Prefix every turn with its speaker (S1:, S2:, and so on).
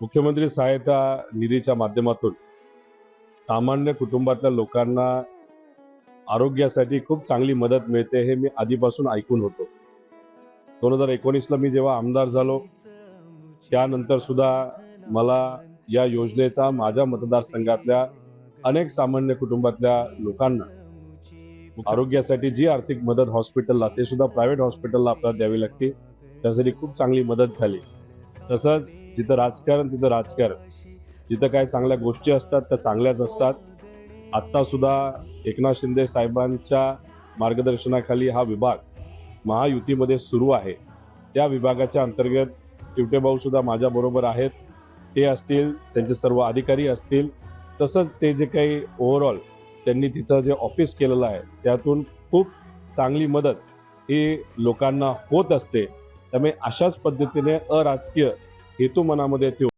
S1: मुख्यमंत्री सहायता निधीच्या माध्यमातून सामान्य कुटुंबातल्या लोकांना आरोग्यासाठी खूप चांगली मदत मिळते हे मी आधीपासून ऐकून होतो। 2019ला मी जेव्हा आमदार झालो त्यानंतर सुद्धा मला या योजनेचा माझ्या मतदारसंघातल्या अनेक सामान्य कुटुंबातल्या लोकांना आरोग्यासाठी जी आर्थिक मदत हॉस्पिटलला ते सुद्धा प्रायव्हेट हॉस्पिटलला आपल्याला द्यावी लागते, त्यासाठी खूप चांगली मदत झाली। तसंच जिथं राजकारण तिथं राजकारण, जिथं काही चांगल्या गोष्टी असतात त्या चांगल्याच असतात। आत्ता सुद्धा एकनाथ शिंदे साहेबांच्या मार्गदर्शनाखाली हा विभाग महायुतीमध्ये सुरू आहे। त्या विभागाच्या अंतर्गत चिवटे भाऊ सुद्धा माझ्या बरोबर आहेत। ते असतील, त्यांचे सर्व अधिकारी असतील, तसंच ते जे काही ओव्हरऑल त्यांनी तिथं जे ऑफिस केलेलं आहे त्यातून खूप चांगली मदत ही लोकांना होत असते। त्यामुळे अशाच पद्धतीने अराजकीय हेतू मनामध्ये ठेवून